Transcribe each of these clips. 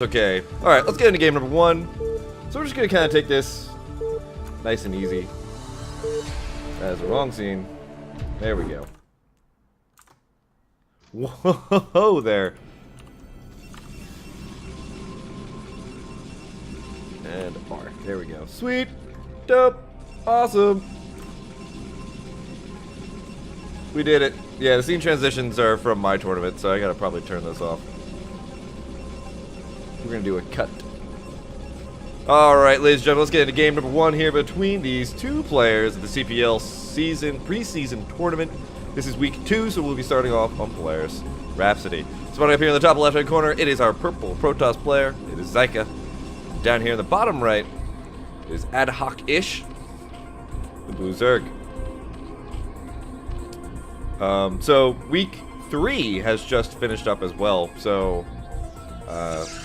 Okay, alright, let's get into game number one. So we're just gonna kind of take this nice and easy. That is the wrong scene. There we go. Whoa there. And R. There we go. Sweet. Dope. Awesome. We did it. Yeah, the scene transitions are from my tournament, so I gotta probably turn this off. We're gonna do a cut. Alright, ladies and gentlemen, let's get into game number one here between these two players of the CPL preseason tournament. This is week 2, so we'll be starting off on Polaris Rhapsody. Spawning up here in the top left-hand corner, it is our purple Protoss player. It is Seiche. Down here in the bottom right is Adhoc-ish, the blue Zerg. So week 3 has just finished up as well, so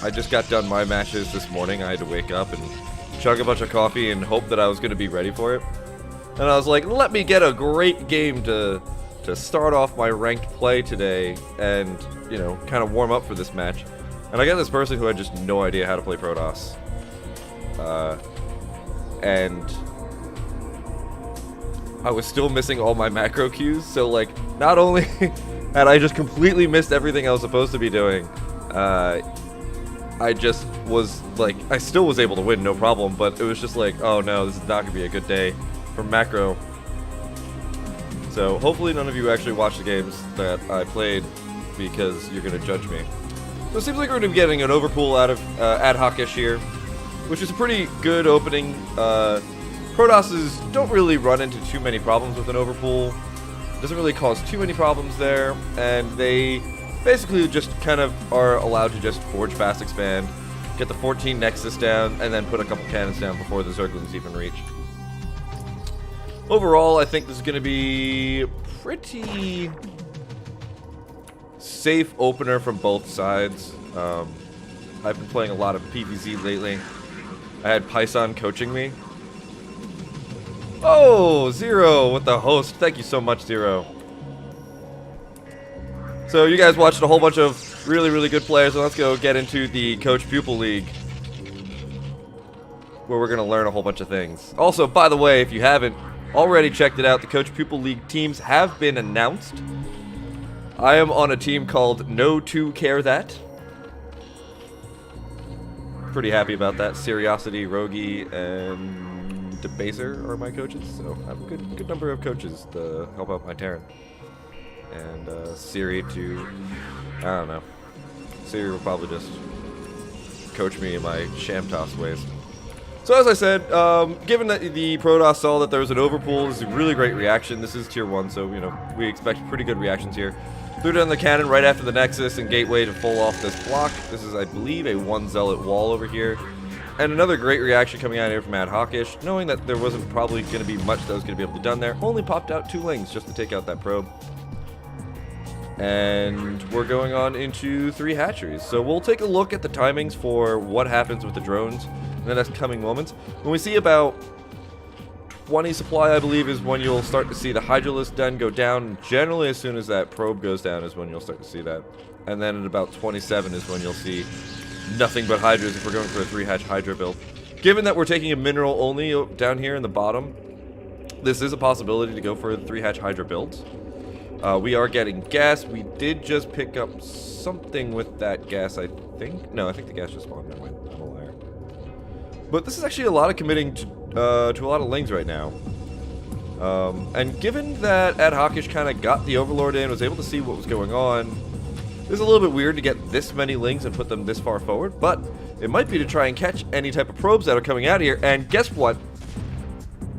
I just got done my matches this morning. I had to wake up and chug a bunch of coffee and hope that I was going to be ready for it. And I was like, let me get a great game to start off my ranked play today and, you know, kind of warm up for this match. And I got this person who had just no idea how to play Protoss. And I was still missing all my macro cues, so like, not only had I just completely missed everything I was supposed to be doing, I just was like, I still was able to win, no problem, but it was just like, oh no, this is not gonna be a good day for macro. So hopefully none of you actually watched the games that I played, because you're gonna judge me. So it seems like we're gonna be getting an overpool out of Adhoc-ish here, which is a pretty good opening. Protosses don't really run into too many problems with an overpool. Doesn't really cause too many problems there, and they basically just kind of are allowed to just forge fast expand, get the 14 Nexus down, and then put a couple cannons down before the Zerglings even reach. Overall, I think this is going to be pretty safe opener from both sides. I've been playing a lot of PvZ lately. I had Python coaching me. Oh, Zero with the host. Thank you so much, Zero. So you guys watched a whole bunch of really good players, so let's go get into the Coach Pupil League, where we're going to learn a whole bunch of things. Also, by the way, if you haven't already checked it out, the Coach Pupil League teams have been announced. I am on a team called No 2 Care That. Pretty happy about that. Seriosity, Rogi, and Debaser are my coaches, so I have a good number of coaches to help out my Terran. And Siri to, I don't know. Siri will probably just coach me in my Schamtoo ways. So as I said, given that the Protoss saw that there was an overpool, this is a really great reaction. This is tier 1, so, you know, we expect pretty good reactions here. Threw down the cannon right after the Nexus and Gateway to pull off this block. This is, I believe, a 1 Zealot wall over here. And another great reaction coming out here from Adhoc-ish, knowing that there wasn't probably going to be much that was going to be able to be done there. Only popped out 2 lings just to take out that probe. And we're going on into 3 hatcheries. So we'll take a look at the timings for what happens with the drones in the next coming moments. When we see about 20 supply, I believe, is when you'll start to see the Hydralisk den go down. Generally, as soon as that probe goes down is when you'll start to see that. And then at about 27 is when you'll see nothing but Hydras if we're going for a 3-hatch Hydra build. Given that we're taking a mineral only down here in the bottom, this is a possibility to go for 3-hatch Hydra builds. We are getting gas. We did just pick up something with that gas, I think. No, I think the gas just spawned. Never mind. I'm a liar. But this is actually a lot of committing to a lot of lings right now. And given that Adhoc-ish kind of got the Overlord in, was able to see what was going on, it's a little bit weird to get this many lings and put them this far forward, but it might be to try and catch any type of probes that are coming out of here. And guess what?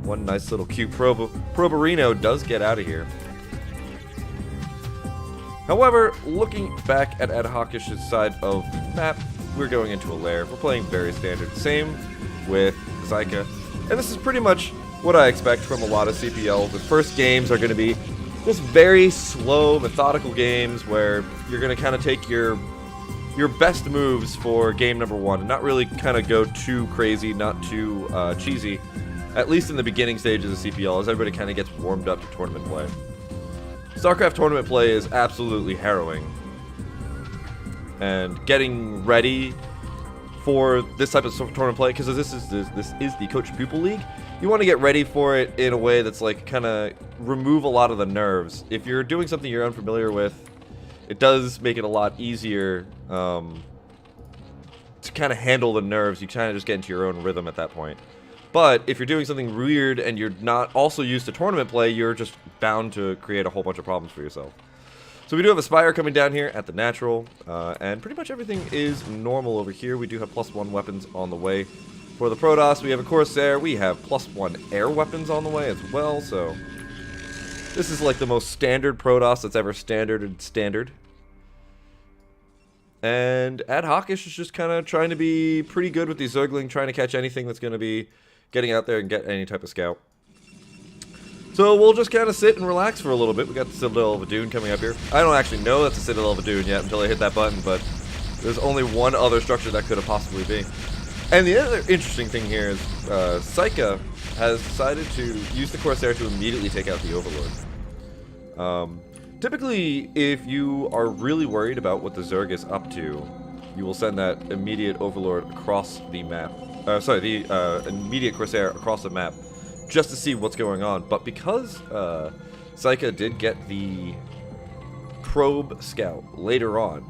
One nice little cute Proberino does get out of here. However, looking back at Adhoc-ish's side of the map, we're going into a lair. We're playing very standard. Same with Seiche. And this is pretty much what I expect from a lot of CPL. The first games are going to be just very slow, methodical games where you're going to kind of take your best moves for game number 1 and not really kind of go too crazy, not too cheesy, at least in the beginning stages of CPL, as everybody kind of gets warmed up to tournament play. StarCraft tournament play is absolutely harrowing, and getting ready for this type of tournament play, because this is the Coach Pupil League. You want to get ready for it in a way that's like kind of remove a lot of the nerves. If you're doing something you're unfamiliar with, it does make it a lot easier to kind of handle the nerves. You kind of just get into your own rhythm at that point. But if you're doing something weird and you're not also used to tournament play, you're just bound to create a whole bunch of problems for yourself. So we do have a Spire coming down here at the natural, and pretty much everything is normal over here. We do have +1 weapons on the way. For the Protoss, we have a Corsair. We have +1 air weapons on the way as well, so this is like the most standard Protoss that's ever standard. And Adhoc is just kind of trying to be pretty good with the Zergling, trying to catch anything that's going to be getting out there and get any type of scout. So we'll just kind of sit and relax for a little bit. We got the Citadel of Adun coming up here. I don't actually know that's the Citadel of Adun yet until I hit that button, but there's only one other structure that could have possibly been. And the other interesting thing here is Seiche has decided to use the Corsair to immediately take out the Overlord. Typically, if you are really worried about what the Zerg is up to, you will send that immediate Overlord across the map. The immediate Corsair across the map, just to see what's going on. But because Seiche did get the probe scout later on,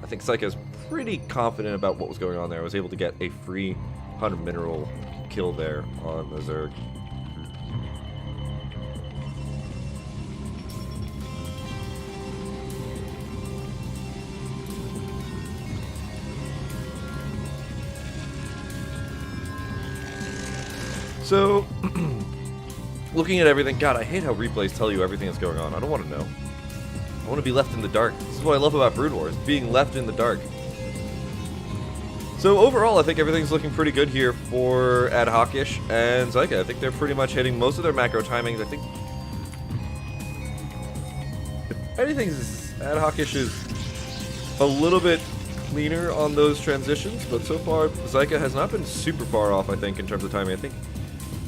I think Seiche is pretty confident about what was going on there. I was able to get a free 100 mineral kill there on the Zerg. So, looking at everything, God, I hate how replays tell you everything that's going on. I don't want to know. I want to be left in the dark. This is what I love about Brood Wars, being left in the dark. So overall, I think everything's looking pretty good here for Adhoc-ish and Seiche. I think they're pretty much hitting most of their macro timings. I think if anything, Adhoc-ish is a little bit cleaner on those transitions, but so far Seiche has not been super far off, I think, in terms of timing. I think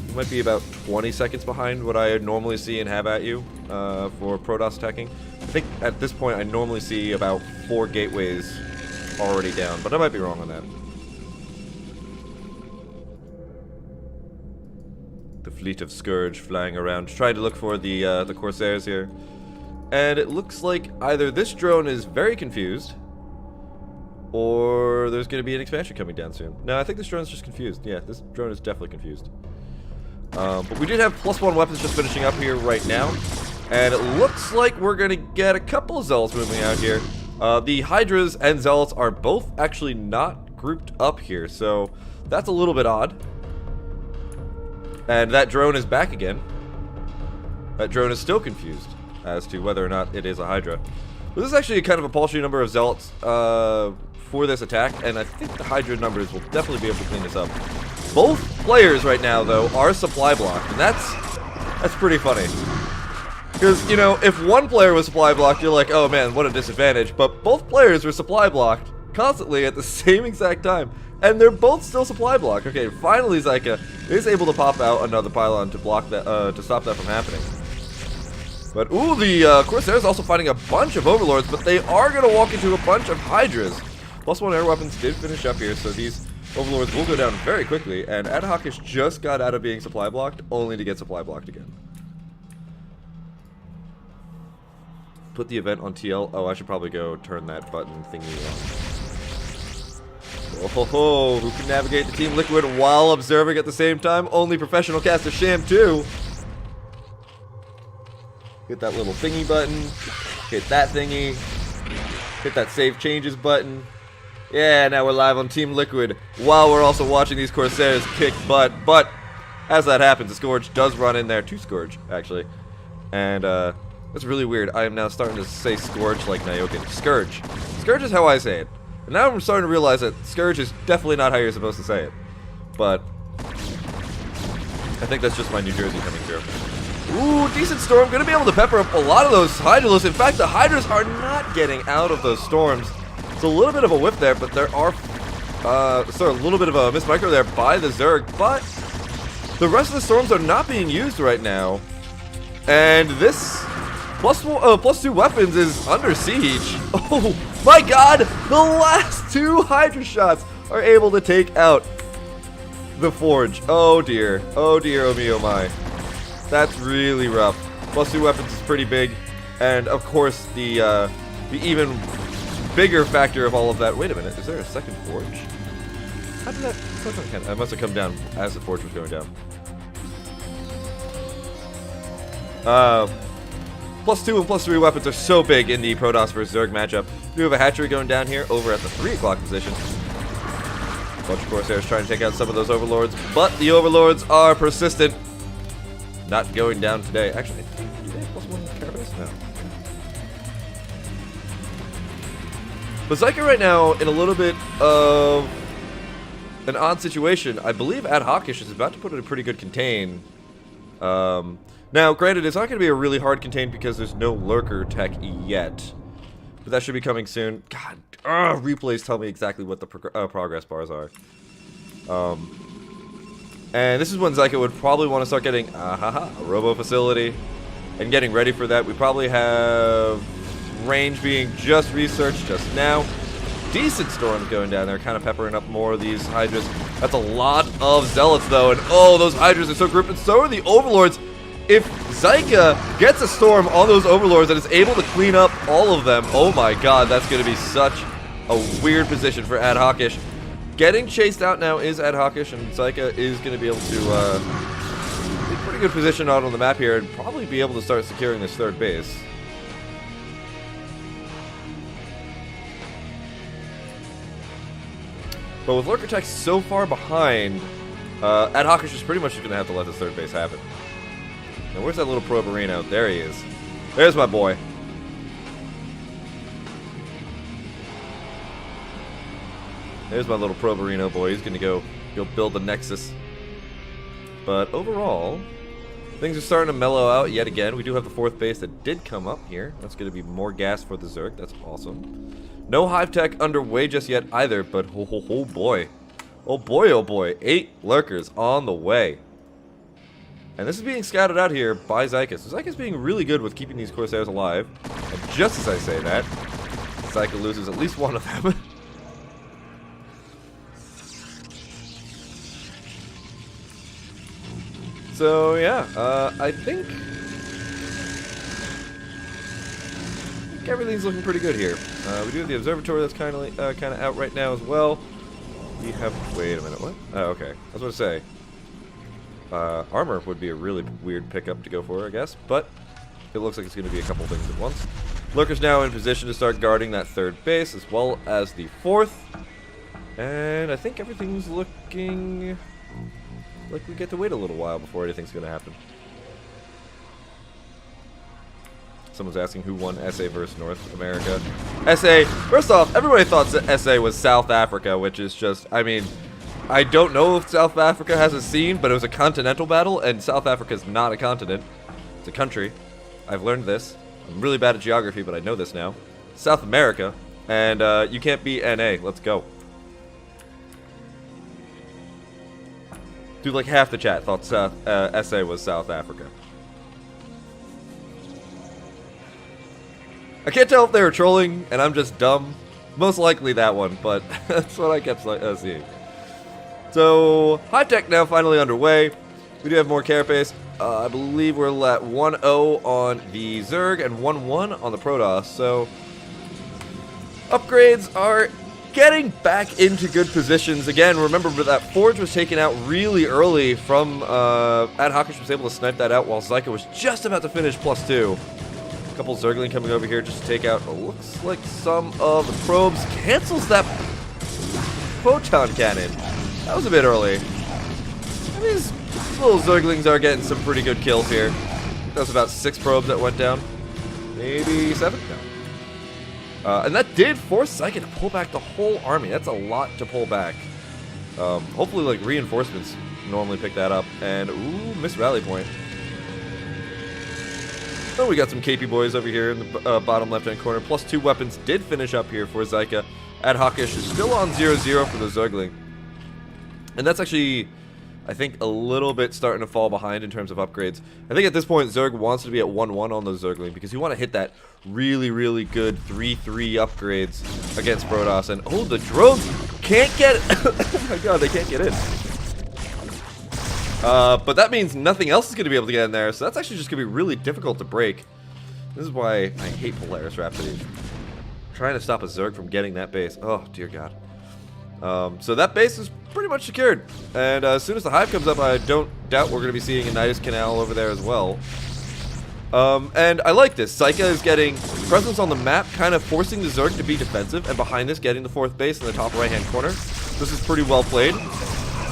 it might be about 20 seconds behind what I normally see and have at you for Protoss attacking. I think at this point I normally see about 4 gateways already down, but I might be wrong on that. The fleet of Scourge flying around, trying to look for the Corsairs here. And it looks like either this drone is very confused, or there's going to be an expansion coming down soon. No, I think this drone's just confused. Yeah, this drone is definitely confused. But we did have +1 weapons just finishing up here right now. And it looks like we're going to get a couple of Zealots moving out here. The Hydras and Zealots are both actually not grouped up here, so that's a little bit odd. And that drone is back again. That drone is still confused as to whether or not it is a Hydra. But this is actually kind of a paltry number of Zealots for this attack, and I think the Hydra numbers will definitely be able to clean this up. Both players right now, though, are supply blocked, and that's pretty funny. Because, you know, if one player was supply blocked, you're like, oh man, what a disadvantage. But both players were supply blocked constantly at the same exact time, and they're both still supply blocked. Okay, finally Seiche is able to pop out another pylon to block that, to stop that from happening. But, ooh, the Corsair is also fighting a bunch of Overlords, but they are going to walk into a bunch of Hydras. +1 air weapons did finish up here, so these Overlords will go down very quickly, and Adhoc-ish just got out of being supply blocked, only to get supply blocked again. Put the event on TL. Oh, I should probably go turn that button thingy on. Oh ho ho, who can navigate the Team Liquid while observing at the same time? Only professional caster Schamtoo. Hit that little thingy button. Hit that thingy. Hit that save changes button. Yeah, now we're live on Team Liquid while we're also watching these Corsairs kick butt. But as that happens, the Scourge does run in there. 2 Scourge, actually. And that's really weird. I am now starting to say Scourge like Nyokin. Scourge. Scourge is how I say it. And now I'm starting to realize that Scourge is definitely not how you're supposed to say it. But I think that's just my New Jersey coming through. Ooh, decent storm. Gonna be able to pepper up a lot of those Hydras. In fact, the Hydras are not getting out of those storms. It's a little bit of a whiff there, but there are a little bit of a miss micro there by the Zerg. But the rest of the storms are not being used right now. And this +2 weapons is under siege. Oh my god, the last 2 Hydra shots are able to take out the Forge. Oh dear. Oh dear, oh me, oh my. That's really rough. +2 weapons is pretty big. And of course, the even bigger factor of all of that. Wait a minute, is there a second Forge? How did that... I must have come down as the Forge was going down. +2 and +3 weapons are so big in the Protoss vs Zerg matchup. We do have a hatchery going down here over at the 3 o'clock position. A bunch of Corsairs trying to take out some of those Overlords, but the Overlords are persistent. Not going down today. Actually, do they have +1 Carapace? No. But Seiche right now in a little bit of an odd situation. I believe Adhoc is about to put in a pretty good contain. Now, granted, it's not going to be a really hard contain because there's no lurker tech yet. But that should be coming soon. God, replays tell me exactly what the progress bars are. And this is when Seiche would probably want to start getting a robo facility and getting ready for that. We probably have range being just researched just now. Decent storms going down there, kind of peppering up more of these Hydras. That's a lot of Zealots, though, and oh, those Hydras are so grouped, and so are the Overlords. If Seiche gets a storm on those Overlords and is able to clean up all of them, oh my god, that's going to be such a weird position for Adhoc. Getting chased out now is Adhoc, and Seiche is going to be able to be in a pretty good position out on the map here and probably be able to start securing this third base. But with Lurker Tech so far behind, Adhoc is just pretty much going to have to let this third base happen. Now, where's that little Probarino? There he is. There's my boy. There's my little Probarino boy. He's going to go build the Nexus. But overall, things are starting to mellow out yet again. We do have the fourth base that did come up here. That's going to be more gas for the Zerg. That's awesome. No Hive Tech underway just yet either, but oh boy. Oh boy, oh boy. 8 Lurkers on the way. And this is being scouted out here by Seiche. So Seiche is being really good with keeping these Corsairs alive. And just as I say that, Seiche loses at least one of them. So yeah, I think everything's looking pretty good here. We do have the observatory that's kind of out right now as well. We have... Wait a minute, what? Oh, okay. I was going to say, armor would be a really weird pickup to go for, I guess, but it looks like it's going to be a couple things at once. Lurker's now in position to start guarding that third base as well as the fourth, and I think everything's looking like we get to wait a little while before anything's going to happen. Someone's asking who won SA versus North America. SA, first off, everybody thought SA was South Africa, which is just, I mean, I don't know if South Africa has a scene, but it was a continental battle, and South Africa is not a continent. It's a country. I've learned this. I'm really bad at geography, but I know this now. South America, and you can't beat NA. Let's go. Dude, like half the chat thought SA was South Africa. I can't tell if they were trolling and I'm just dumb. Most likely that one, but that's what I kept seeing. So, Hive Tech now finally underway. We do have more carapace. I believe we're at 1-0 on the Zerg and 1-1 on the Protoss. So, upgrades are getting back into good positions. Again, remember that Forge was taken out really early from Adhoc was able to snipe that out while Seiche was just about to finish +2. A couple Zergling coming over here just to take out, looks like some of the probes. Cancels that photon cannon. That was a bit early. These little Zerglings are getting some pretty good kills here. That was about 6 probes that went down. Maybe 7? No. And that did force Seiche to pull back the whole army. That's a lot to pull back. Hopefully, like, reinforcements normally pick that up. And, ooh, missed rally point. So we got some KP boys over here in the bottom left-hand corner. +2 weapons did finish up here for Seiche. Adhoc is still on 0-0 for the Zergling. And that's actually I think a little bit starting to fall behind in terms of upgrades. I think at this point, Zerg wants to be at 1-1 on those Zergling because you want to hit that really, really good 3-3 upgrades against Protoss. And, oh, the drones can't get... oh, my God, they can't get in. But that means nothing else is going to be able to get in there, so that's actually just going to be really difficult to break. This is why I hate Polaris Rhapsody. Trying to stop a Zerg from getting that base. Oh, dear God. So that base is pretty much secured. And as soon as the Hive comes up, I don't doubt we're going to be seeing a Nidus Canal over there as well. And I like this. Seiche is getting presence on the map, kind of forcing the Zerg to be defensive, and behind this, getting the 4th base in the top right-hand corner. This is pretty well played.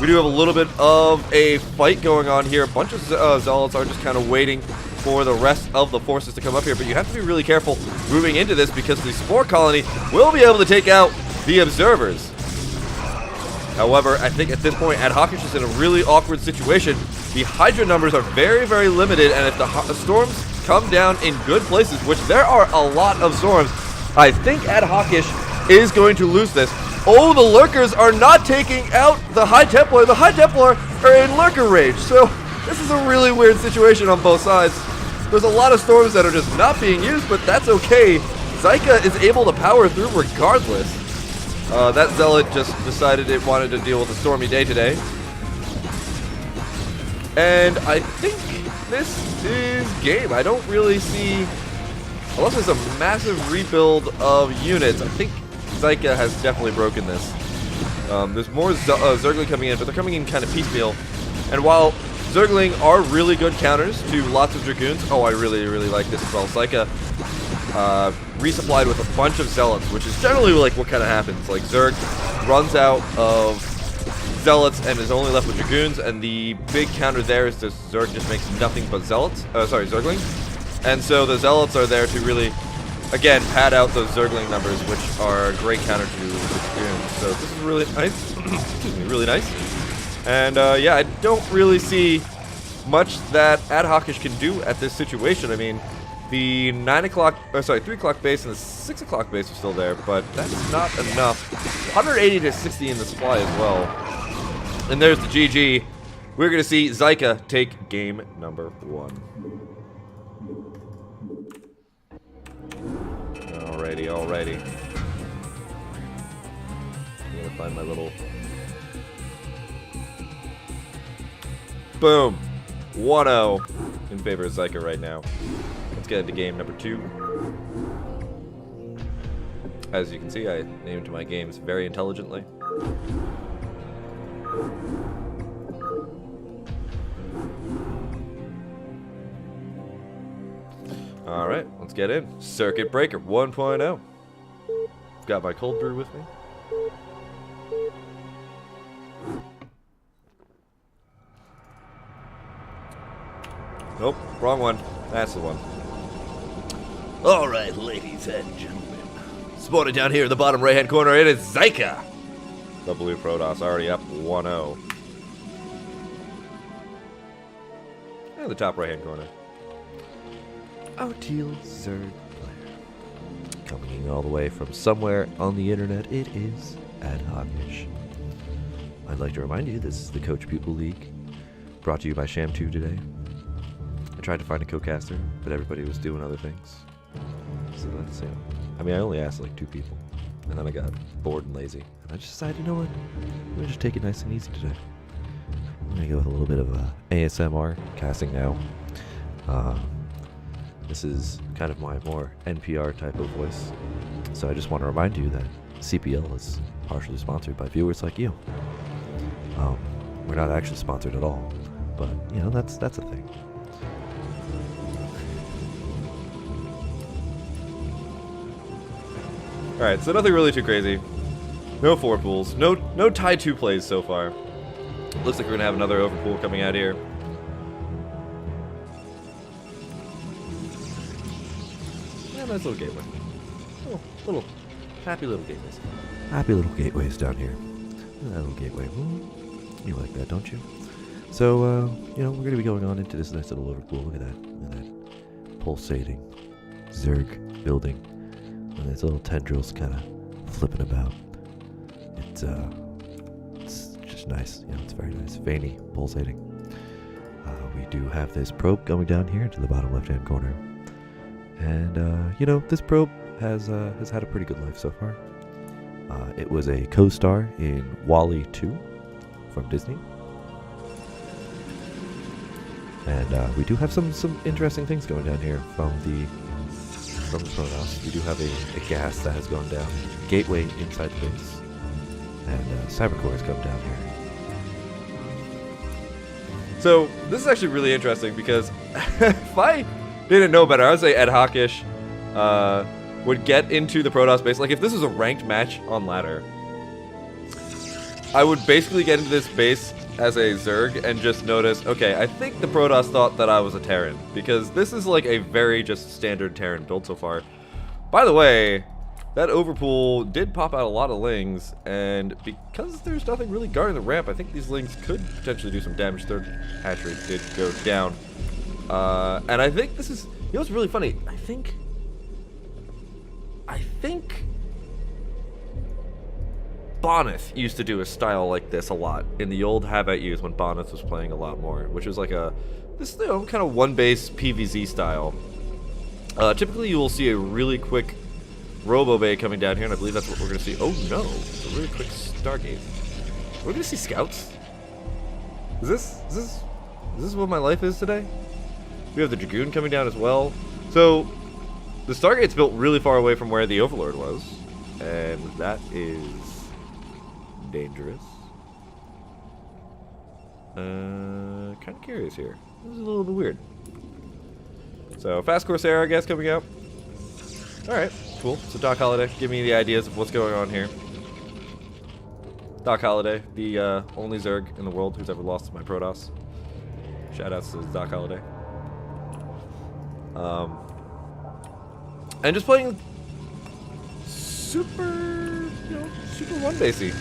We do have a little bit of a fight going on here. A bunch of Zealots are just kind of waiting for the rest of the forces to come up here, but you have to be really careful moving into this because the Spore Colony will be able to take out the Observers. However, I think at this point, Adhoc is just in a really awkward situation. The Hydra numbers are very, very limited, and if the storms come down in good places, which there are a lot of storms, I think Adhocish is going to lose this. Oh, the Lurkers are not taking out the High Templar. The High Templar are in Lurker rage, so this is a really weird situation on both sides. There's a lot of storms that are just not being used, but that's okay. Seiche is able to power through regardless. That Zealot just decided it wanted to deal with a stormy day today. And I think this is game. I don't really see, unless there's a massive rebuild of units, I think Seiche has definitely broken this. There's more Zergling coming in, but they're coming in kind of piecemeal. And while Zergling are really good counters to lots of Dragoons, oh, I really, really like this as well. Seiche resupplied with a bunch of Zealots, which is generally like what kind of happens. Like Zerg runs out of Zealots and is only left with Dragoons, and the big counter there is that Zerg just makes nothing but Zerglings. And so the Zealots are there to really, again, pad out those Zergling numbers, which are a great counter to Dragoons. So this is really nice. Excuse me, really nice. And yeah, I don't really see much that Adhocish can do at this situation. I mean, the 3 o'clock base and the 6 o'clock base are still there, but that's not enough. 180 to 60 in the supply as well. And there's the GG. We're going to see Seiche take game number 1. Alrighty. I'm going to find my little... Boom. 1-0 in favor of Seiche right now. Let's get into game number 2. As you can see, I named my games very intelligently. Alright, let's get in. Circuit Breaker 1.0. Got my cold brew with me. Nope, wrong one. That's the one. Alright, ladies and gentlemen. Spawning down here in the bottom right-hand corner, it is Seiche. The blue Protoss already up 1-0. And the top right-hand corner. Our teal Zerg player. Coming in all the way from somewhere on the internet, it is Adhocish. I'd like to remind you, this is the Coach Pupil League, brought to you by Schamtoo today. I tried to find a co-caster, but everybody was doing other things. So that's, I mean, I only asked like 2 people, and then I got bored and lazy. And I just decided, you know what, I'm going to just take it nice and easy today. I'm going to go with a little bit of ASMR casting now. This is kind of my more NPR type of voice. So I just want to remind you that CPL is partially sponsored by viewers like you. We're not actually sponsored at all, but, you know, that's a thing. Alright, so nothing really too crazy. No 4 pools. No tie 2 plays so far. Looks like we're going to have another overpool coming out here. Yeah, nice little gateway. Little happy little gateways. Happy little gateways down here. Look at that little gateway. You like that, don't you? So, you know, we're going to be going on into this nice little overpool. Look at that. Look at that pulsating Zerg building. And its little tendrils kind of flipping about. It's which is nice. Yeah, it's very nice. Veiny, pulsating. We do have this probe going down here into the bottom left-hand corner. And, you know, this probe has had a pretty good life so far. It was a co-star in WALL-E 2 from Disney. And we do have some interesting things going down here from the Protoss. We do have a gas that has gone down, gateway inside the base, and cyber cores come down here. So this is actually really interesting because if I didn't know better, I would say Adhoc-ish would get into the Protoss base. Like if this was a ranked match on ladder, I would basically get into this base as a Zerg and just notice, okay, I think the Protoss thought that I was a Terran, because this is like a very just standard Terran build so far. By the way, that overpool did pop out a lot of lings, and because there's nothing really guarding the ramp, I think these lings could potentially do some damage. Third hatchery did go down. And I think this is, you know what's really funny? I think Boneth used to do a style like this a lot in the old Have At Youth when Boneth was playing a lot more, which was like this, you know, kind of one base PvZ style. Typically you will see a really quick Robo Bay coming down here, and I believe that's what we're going to see. Oh no, it's a really quick Stargate. We're going to see scouts? Is this what my life is today? We have the Dragoon coming down as well. So the Stargate's built really far away from where the Overlord was, and that is dangerous. Kind of curious here. This is a little bit weird. So fast Corsair, I guess, coming out. All right, cool. So Doc Holliday, give me the ideas of what's going on here. Doc Holliday, the only Zerg in the world who's ever lost to my Protoss. Shoutouts to Doc Holliday. And just playing super, you know, super one-basey.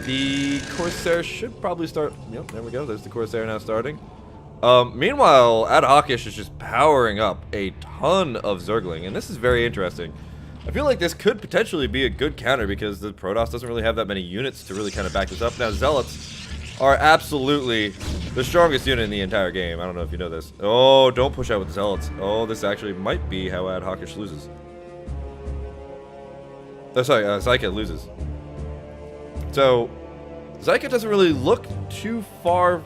The Corsair should probably start. Yep, there we go. There's the Corsair now starting. Meanwhile, Adhoc-ish is just powering up a ton of Zergling, and this is very interesting. I feel like this could potentially be a good counter because the Protoss doesn't really have that many units to really kind of back this up. Now, Zealots are absolutely the strongest unit in the entire game. I don't know if you know this. Oh, don't push out with the Zealots. Oh, this actually might be how Adhoc-ish loses. Oh, sorry, Seiche loses. So, Seiche doesn't really look too far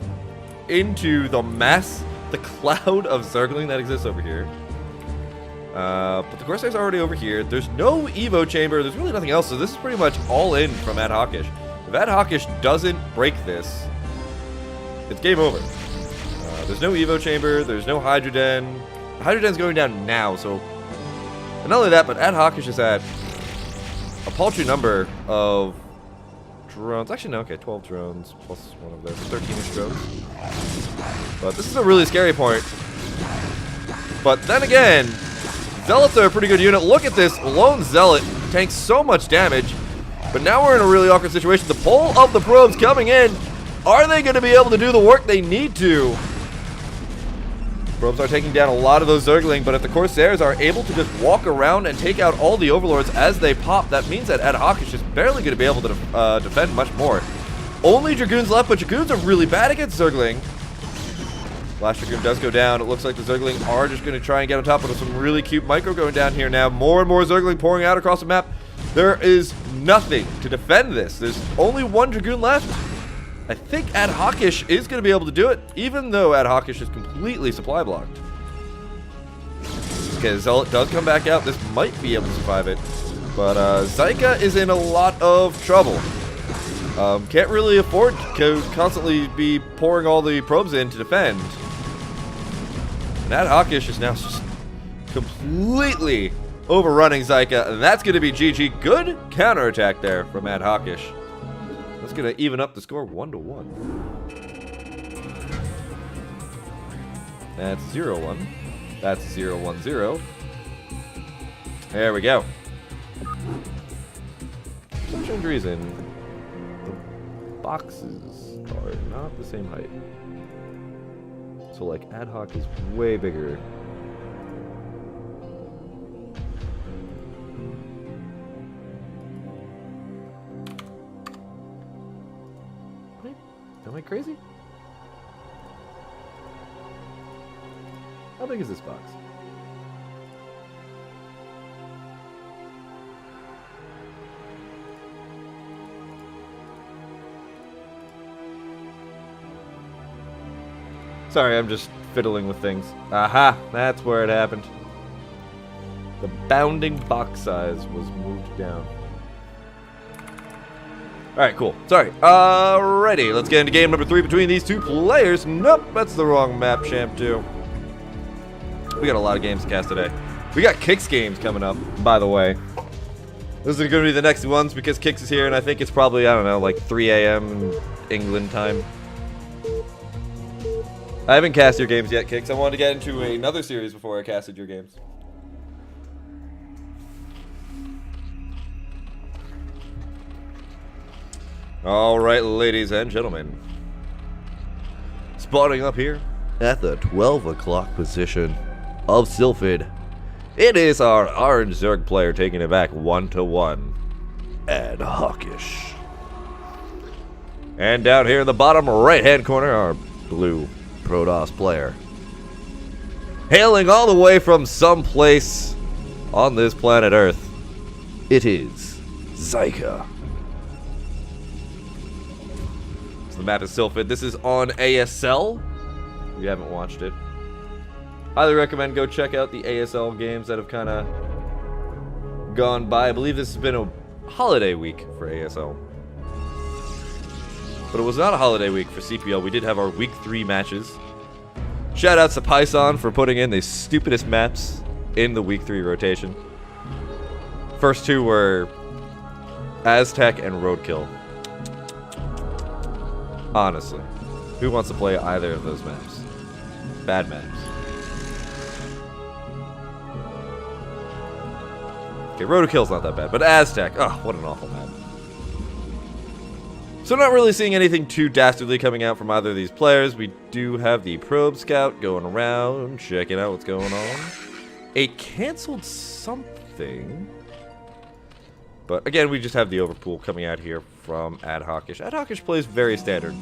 into the cloud of Zergling that exists over here. But the Corsair's already over here. There's no Evo chamber. There's really nothing else. So this is pretty much all in from Adhoc-ish. If Adhoc-ish doesn't break this, it's game over. There's no Evo chamber. There's no Hydroden. Hydroden's going down now. So, and not only that, but Adhoc-ish has had a paltry number of drones. Actually, no. Okay, 12 drones plus one of those. 13-ish drones. But this is a really scary point. But then again, Zealots are a pretty good unit. Look at this. Lone Zealot tanks so much damage. But now we're in a really awkward situation. The pull of the probes coming in. Are they going to be able to do the work they need to? Probes are taking down a lot of those Zergling, but if the Corsairs are able to just walk around and take out all the Overlords as they pop, that means that Adhoc is just barely going to be able to defend much more. Only Dragoons left, but Dragoons are really bad against Zergling. Last Dragoon does go down. It looks like the Zergling are just going to try and get on top of some really cute micro going down here now. More and more Zergling pouring out across the map. There is nothing to defend this. There's only one Dragoon left. I think Adhoc-ish is going to be able to do it, even though Adhoc-ish is completely supply blocked. Okay, Zealot does come back out. This might be able to survive it. But Seiche is in a lot of trouble. Can't really afford to constantly be pouring all the probes in to defend. And Adhoc-ish is now just completely overrunning Seiche, and that's going to be GG. Good counterattack there from Adhoc-ish. That's going to even up the score 1-1. That's 0-1. That's 0-1-0. There we go. For some strange reason, the boxes are not the same height. So like Adhoc is way bigger. Am I crazy? How big is this box? Sorry, I'm just fiddling with things. Aha! That's where it happened. The bounding box size was moved down. Alright, cool. Sorry. Alrighty, let's get into game number 3 between these two players. Nope, that's the wrong map, Schamtoo. We got a lot of games to cast today. We got Kicks games coming up, by the way. Those are going to be the next ones because Kicks is here, and I think it's probably, I don't know, like 3 a.m. England time. I haven't cast your games yet, Kicks. I wanted to get into another series before I casted your games. Alright, ladies and gentlemen. Spawning up here at the 12 o'clock position of Sylphid. It is our orange Zerg player taking it back 1-1. Adhocish. And down here in the bottom right-hand corner, our blue Protoss player. Hailing all the way from someplace on this planet Earth, it is Seiche. So the map is Sylphid. This is on ASL. If you haven't watched it, highly recommend go check out the ASL games that have kind of gone by. I believe this has been a holiday week for ASL. But it was not a holiday week for CPL. We did have our week 3 matches. Shoutouts to Python for putting in the stupidest maps in the week 3 rotation. First 2 were Aztec and Roadkill. Honestly, who wants to play either of those maps? Bad maps. Okay, Roadkill's not that bad, but Aztec, oh, what an awful map. So not really seeing anything too dastardly coming out from either of these players. We do have the Probe Scout going around, checking out what's going on. It canceled something. But again, we just have the Overpool coming out here from Adhocish. Adhocish plays very standard.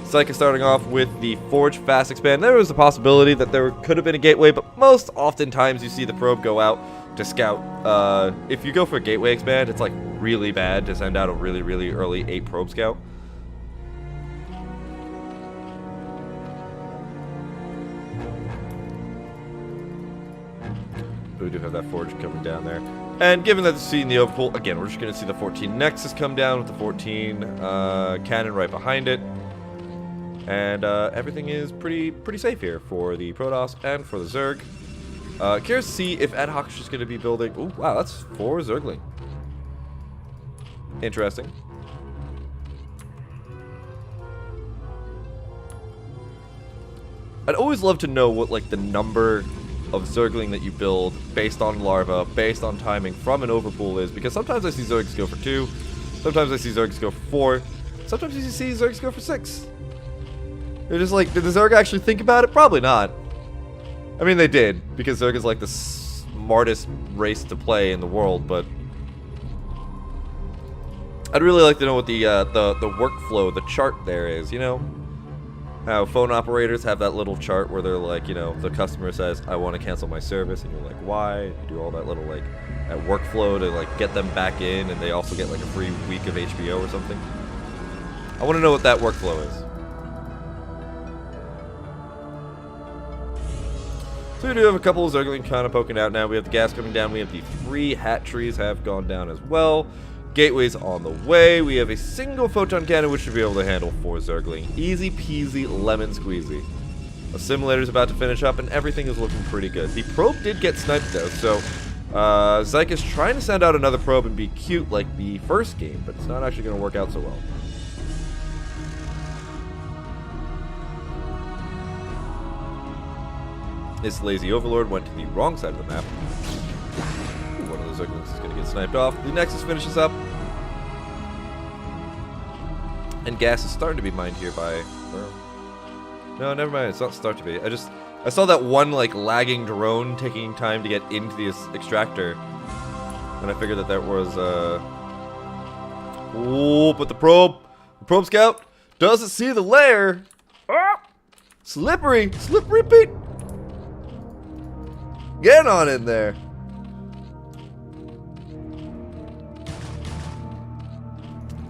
Seiche starting off with the Forge Fast Expand. There was a possibility that there could have been a gateway, but most oftentimes you see the probe go out to scout. If you go for a gateway expand, it's like really bad to send out a really, really early 8 probe scout. But we do have that Forge coming down there. And given that they're seeing the Overpool, again, we're just going to see the 14 Nexus come down with the 14 cannon right behind it. And everything is pretty safe here for the Protoss and for the Zerg. Curious to see if Adhoc is going to be building... Oh, wow, that's 4 Zergling. Interesting. I'd always love to know what, like, the number of Zergling that you build based on larva, based on timing from an Overpool is, because sometimes I see Zergs go for 2, sometimes I see Zergs go for 4, sometimes you see Zergs go for 6. They're just like, did the Zerg actually think about it? Probably not. I mean, they did, because Zerg is like the smartest race to play in the world, but I'd really like to know what the workflow, the chart there is, you know? How phone operators have that little chart where they're like, you know, the customer says, I want to cancel my service, and you're like, why? You do all that little, like, that workflow to, like, get them back in, and they also get, like, a free week of HBO or something. I want to know what that workflow is. So we do have a couple of Zergling kind of poking out now. We have the gas coming down. We have the 3 hat trees have gone down as well. Gateway's on the way. We have a single photon cannon which should be able to handle 4 Zergling. Easy peasy lemon squeezy. Assimilator's about to finish up and everything is looking pretty good. The probe did get sniped though, so Seiche is trying to send out another probe and be cute like the first game, but it's not actually going to work out so well. This lazy overlord went to the wrong side of the map. Ooh, one of the Zerglings is going to get sniped off. The Nexus finishes up. And gas is starting to be mined here by... No, never mind. It's not start to be. I saw that one, like, lagging drone taking time to get into the extractor. And I figured that was, Ooh, but the probe... The probe scout doesn't see the lair. Ah! Slippery Pete. Get on in there.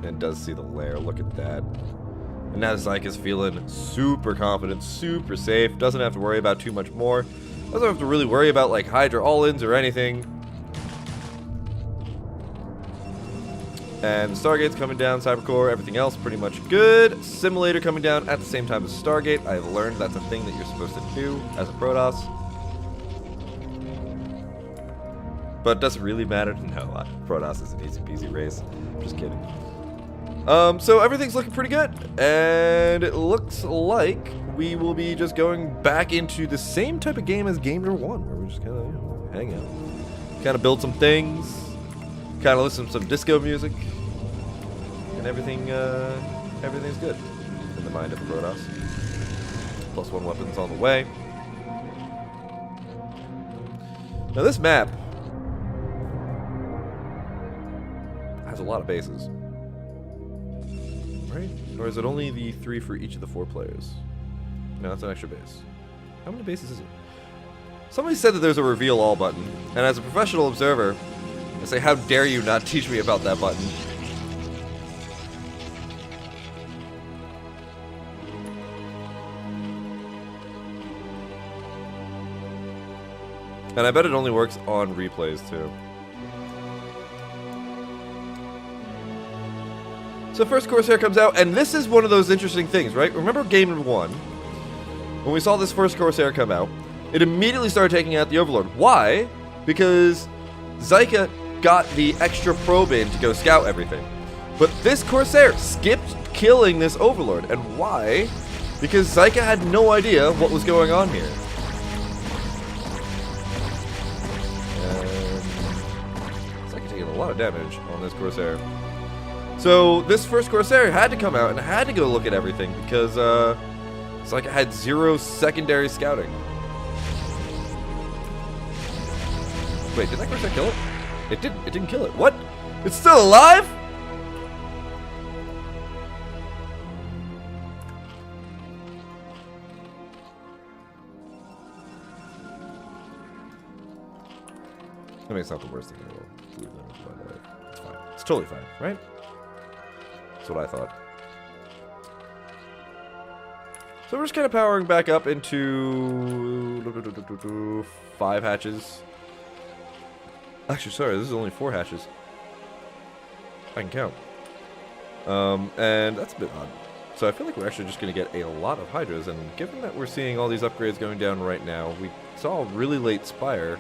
And does see the lair. Look at that. And now Seiche is feeling super confident, super safe. Doesn't have to worry about too much more. Doesn't have to really worry about like Hydra all-ins or anything. And Stargate's coming down, Cybercore, everything else pretty much good. Simulator coming down at the same time as Stargate. I've learned that's a thing that you're supposed to do as a Protoss. But does it really matter? No, Protoss is an easy peasy race. Just kidding. So everything's looking pretty good. And it looks like we will be just going back into the same type of game as game number 1, where we're just kind of, you know, hang out. Kind of build some things. Kind of listen to some disco music. And everything's good in the mind of the Protoss. +1 weapons on the way. Now this map has a lot of bases. Right? Or is it only the 3 for each of the 4 players? No, that's an extra base. How many bases is it? Somebody said that there's a reveal all button. And as a professional observer, I say, how dare you not teach me about that button? And I bet it only works on replays too. So first Corsair comes out, and this is one of those interesting things, right? Remember game number 1? When we saw this first Corsair come out, it immediately started taking out the Overlord. Why? Because Seiche got the extra probe in to go scout everything. But this Corsair skipped killing this Overlord. And why? Because Seiche had no idea what was going on here. And Seiche taking a lot of damage on this Corsair. So this first Corsair had to come out and had to go look at everything because Seiche had 0 secondary scouting. Wait, did that Corsair kill it? It didn't kill it. What? It's still alive? I mean, it's not the worst thing in the world. By the way, it's fine. It's totally fine, right? That's what I thought. So we're just kind of powering back up into 5 hatches. Actually, sorry, this is only 4 hatches. I can count. And that's a bit odd. So I feel like we're actually just going to get a lot of Hydras, and given that we're seeing all these upgrades going down right now, we saw a really late Spire.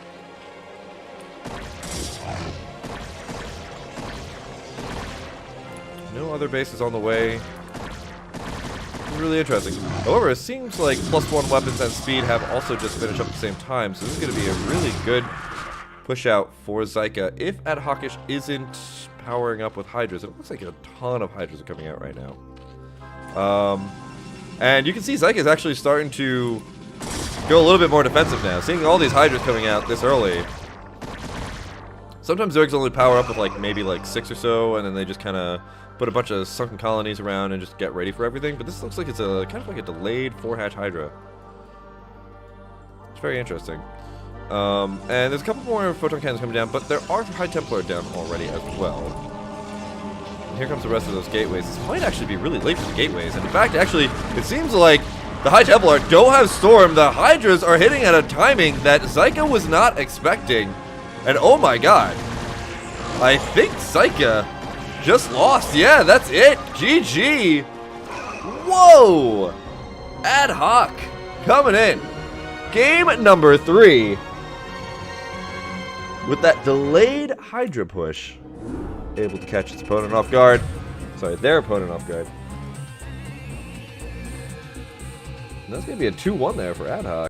No other bases on the way. Really interesting. However, it seems like +1 weapons and speed have also just finished up at the same time, so this is going to be a really good push out for Seiche if Adhoc isn't powering up with Hydras. It looks like a ton of Hydras are coming out right now. And you can see Seiche is actually starting to go a little bit more defensive now. Seeing all these Hydras coming out this early. Sometimes Zergs only power up with like maybe like 6 or so, and then they just kind of put a bunch of sunken colonies around and just get ready for everything. But this looks like it's a kind of like a delayed 4-hatch Hydra. It's very interesting. And there's a couple more photon cannons coming down, but there are High Templar down already as well. And here comes the rest of those gateways. This might actually be really late for the gateways. And in fact, actually, it seems like the High Templar don't have Storm. The Hydras are hitting at a timing that Seiche was not expecting. And oh my god, I think Seiche just lost. Yeah, that's it. GG. Whoa. Adhoc coming in. Game number 3. With that delayed Hydra push, able to catch its opponent off guard. Sorry, their opponent off guard. And that's going to be a 2-1 there for Adhoc.